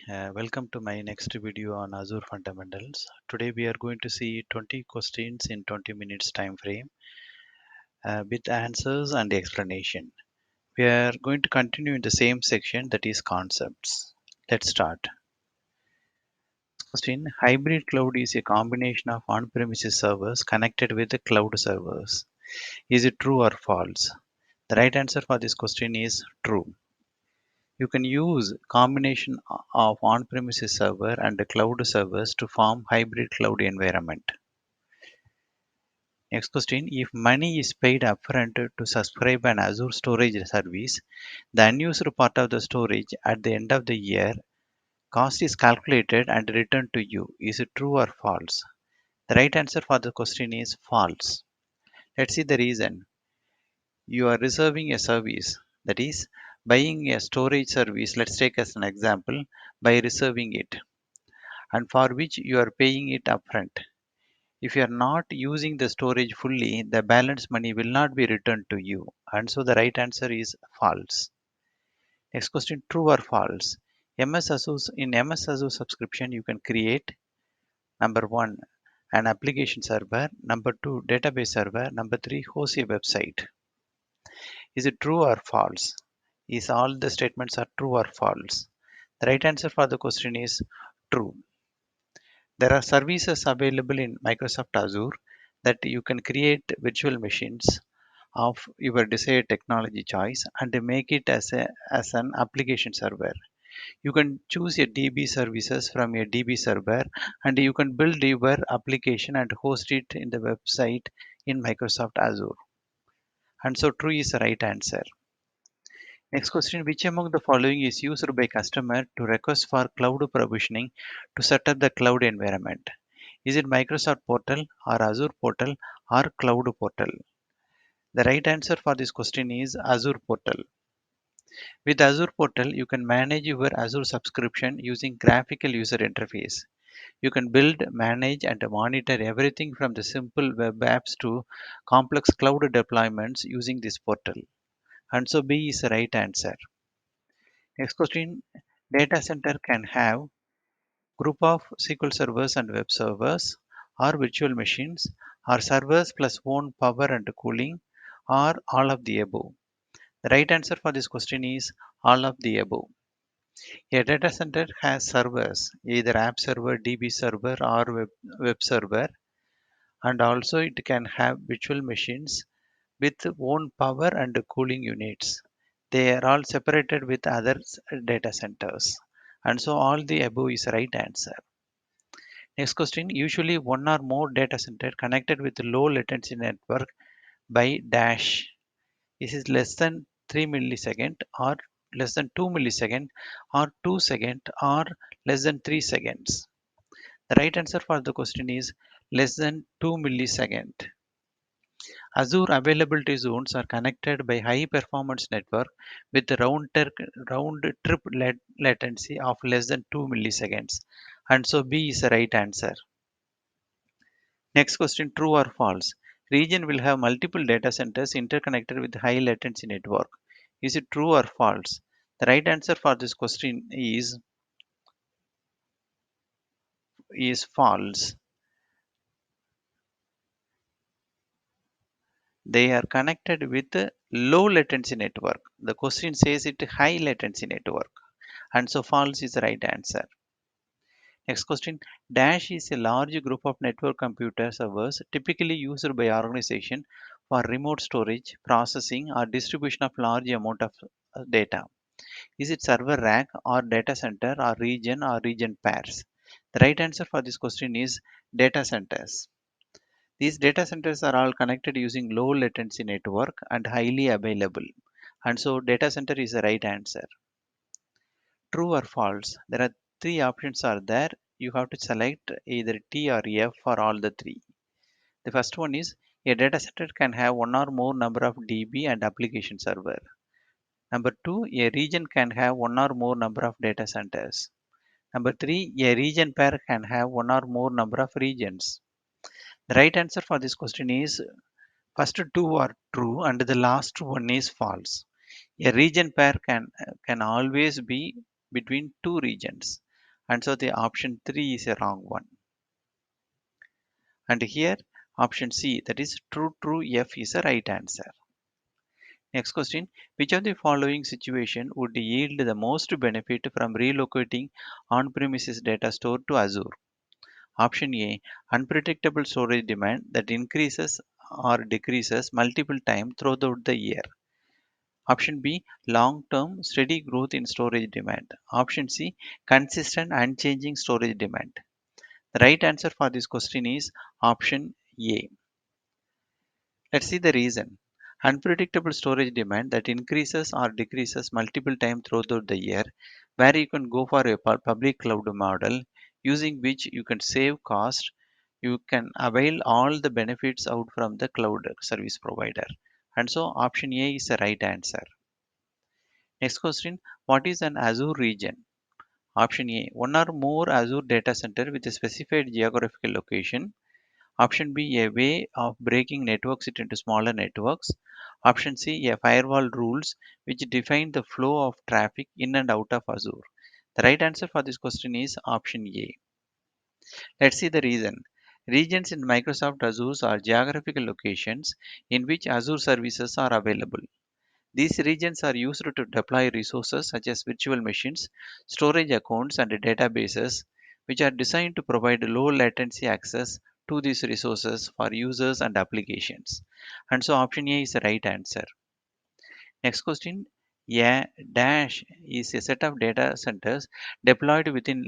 Welcome to my next video on Azure fundamentals. Today we are going to see 20 questions in 20 minutes time frame with answers and explanation. We are going to continue in the same section, that is concepts. Let's start. Question: hybrid cloud is a combination of on-premises servers connected with the cloud servers. Is it true or false? The right answer for this question is true. You can use combination of on-premises server and the cloud servers to form hybrid cloud environment. Next question: if money is paid upfront to subscribe an Azure Storage service, the unused part of the storage at the end of the year cost is calculated and returned to you. Is it true or false? The right answer for the question is false. Let's see the reason. You are reserving a service, that is buying a storage service. Let's take as an example by reserving it, and for which you are paying it upfront. If you are not using the storage fully, the balance money will not be returned to you. And so the right answer is false. Next question: true or false? In MS Azure subscription, you can create number one, an application server, number two, database server, number three, host a website. Is it true or false? Is all the statements are true or false? The right answer for the question is true. There are services available in Microsoft Azure that you can create virtual machines of your desired technology choice and make it as an application server. You can choose a DB services from a DB server, and you can build your application and host it in the website in Microsoft Azure. And so true is the right answer. Next question: which among the following is used by customer to request for cloud provisioning to set up the cloud environment? Is it Microsoft Portal or Azure Portal or Cloud Portal? The right answer for this question is Azure Portal. With Azure Portal, you can manage your Azure subscription using graphical user interface. You can build, manage, and monitor everything from the simple web apps to complex cloud deployments using this portal. And so B is the right answer. Next question: data center can have group of SQL servers and web servers, or virtual machines, or servers plus own power and cooling, or all of the above. The right answer for this question is all of the above. A data center has servers, either app server, DB server, or web server, and also it can have virtual machines with own power and cooling units. They are all separated with other data centers. And so all the above is right answer. Next question: usually one or more data center connected with low latency network by dash. This is less than 3 millisecond, or less than 2 millisecond, or 2 second, or less than 3 seconds. The right answer for the question is less than 2 millisecond. Azure availability zones are connected by high performance network with round trip latency of less than 2 milliseconds. And so B is the right answer. Next question: true or false? Region will have multiple data centers interconnected with high latency network. Is it true or false? The right answer for this question is false. They are connected with a low latency network. The question says it high latency network, and so false is the right answer. Next question: dash is a large group of network computer servers typically used by organization for remote storage, processing, or distribution of large amount of data. Is it server rack, or data center, or region pairs? The right answer for this question is data centers. These data centers are all connected using low latency network and highly available. And so data center is the right answer. True or false? There are three options are there. You have to select either T or F for all the three. The first one is a data center can have one or more number of DB and application server. Number two, a region can have one or more number of data centers. Number three, a region pair can have one or more number of regions. The right answer for this question is first two are true and the last one is false. A region pair can always be between two regions. And so the option 3 is a wrong one. And here option C, that is true true F, is the right answer. Next question, which of the following situation would yield the most benefit from relocating on-premises data stored to Azure? Option A, unpredictable storage demand that increases or decreases multiple times throughout the year. Option B, long-term steady growth in storage demand. Option C, consistent unchanging storage demand. The right answer for this question is option A. Let's see the reason. Unpredictable storage demand that increases or decreases multiple times throughout the year, where you can go for a public cloud model using which you can save cost, you can avail all the benefits out from the cloud service provider. And so option A is the right answer. Next question, what is an Azure region? Option A, one or more Azure data center with a specified geographical location. Option B, a way of breaking networks into smaller networks. Option C, a firewall rules which define the flow of traffic in and out of Azure. The right answer for this question is option A. Let's see the reason. Regions in Microsoft Azure are geographical locations in which Azure services are available. These regions are used to deploy resources such as virtual machines, storage accounts, and databases, which are designed to provide low latency access to these resources for users and applications. And so option A is the right answer. Next question. A dash is a set of data centers deployed within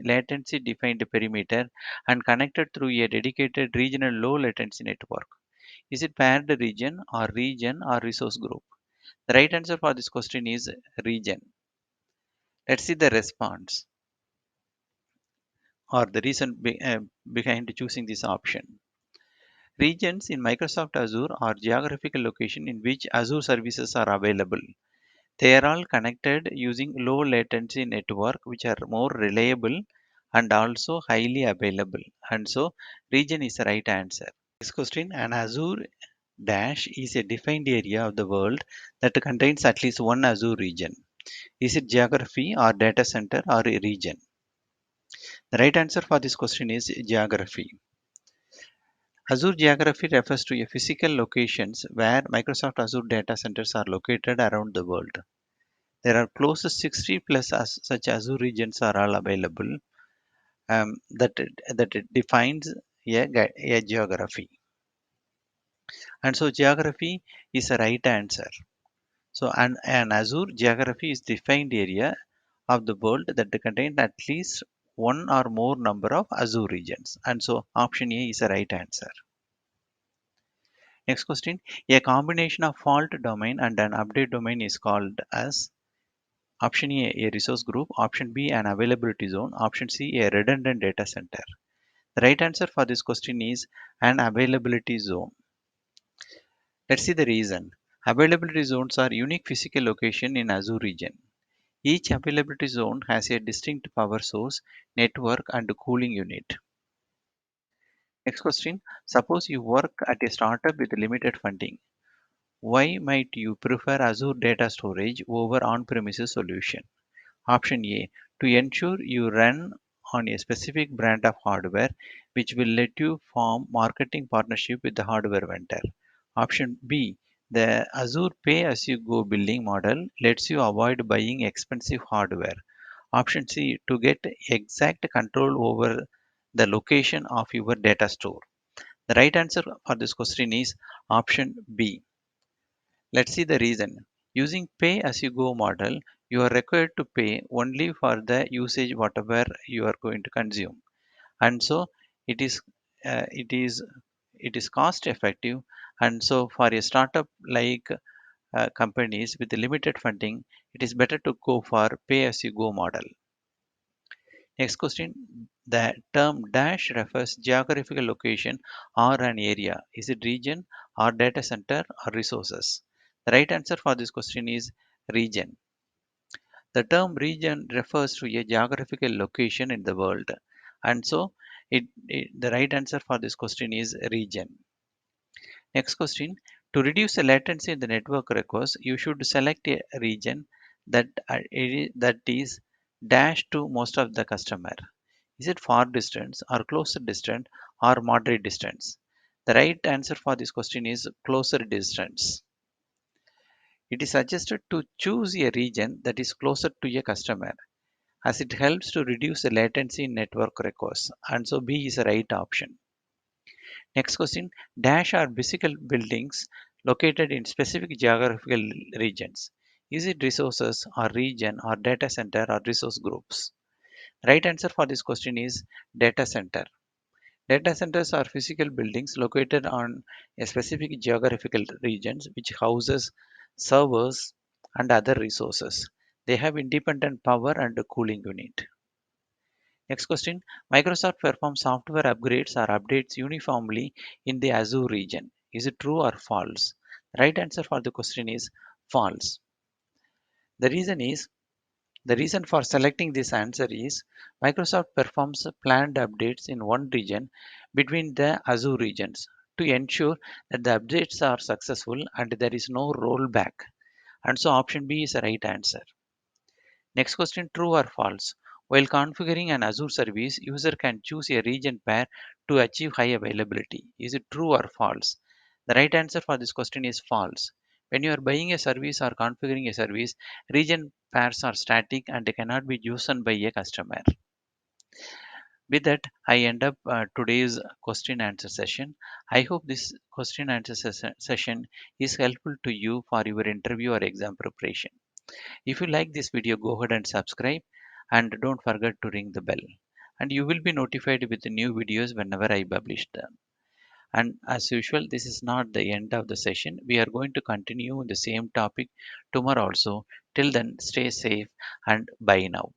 latency defined perimeter and connected through a dedicated regional low latency network. Is it paired region or resource group? The right answer for this question is region. Let's see the response or the reason behind choosing this option. Regions in Microsoft Azure are geographical location in which Azure services are available. They are all connected using low latency network which are more reliable and also highly available. And so region is the right answer. Next question, an Azure dash is a defined area of the world that contains at least one Azure region. Is it geography or data center or a region? The right answer for this question is geography. Azure Geography refers to a physical locations where Microsoft Azure data centers are located around the world. There are close to 60 plus such Azure regions are all available that it defines a geography. And so geography is the right answer. So an Azure geography is defined area of the world that contains at least one or more number of Azure regions. And so option A is the right answer. Next question. A combination of fault domain and an update domain is called as option A resource group, option B an availability zone, option C a redundant data center. The right answer for this question is an availability zone. Let's see the reason. Availability zones are unique physical location in Azure region. Each availability zone has a distinct power source, network, and cooling unit. Next question. Suppose you work at a startup with limited funding. Why might you prefer Azure Data Storage over on-premises solution? Option A. To ensure you run on a specific brand of hardware, which will let you form marketing partnership with the hardware vendor. Option B. The Azure pay-as-you-go billing model lets you avoid buying expensive hardware. Option C, to get exact control over the location of your data store. The right answer for this question is option B. Let's see the reason. Using pay as you go model, you are required to pay only for the usage whatever you are going to consume. And so it is uh, it is it is cost effective, and so for a startup like companies with limited funding, it is better to go for pay as you go model. Next question. The term dash refers geographical location or an area. Is it region or data center or resources? The right answer for this question is region. The term region refers to a geographical location in the world. And so the right answer for this question is region. Next question. To reduce the latency in the network request, you should select a region that is Dash to most of the customer. Is it far distance or closer distant or moderate distance? The right answer for this question is closer distance. It is suggested to choose a region that is closer to a customer as it helps to reduce the latency in network requests, and so B is the right option. Next question, dash are physical buildings located in specific geographical regions. Is it resources or region or data center or resource groups? Right answer for this question is data center. Data centers are physical buildings located on a specific geographical regions which houses servers and other resources. They have independent power and a cooling unit. Next question, Microsoft performs software upgrades or updates uniformly in the Azure region. Is it true or false? The right answer for the question is false. The reason is The reason for selecting this answer is Microsoft performs planned updates in one region between the Azure regions to ensure that the updates are successful and there is no rollback. And so option B is the right answer. Next question, true or false? While configuring an Azure service, user can choose a region pair to achieve high availability. Is it true or false? The right answer for this question is false. When you are buying a service or configuring a service, region pairs are static and they cannot be chosen by a customer. With that, I end up today's question answer session. I hope this question answer session is helpful to you for your interview or exam preparation. If you like this video, go ahead and subscribe and don't forget to ring the bell. And you will be notified with the new videos whenever I publish them. And as usual, this is not the end of the session. We are going to continue the same topic tomorrow also. Till then, stay safe and bye now.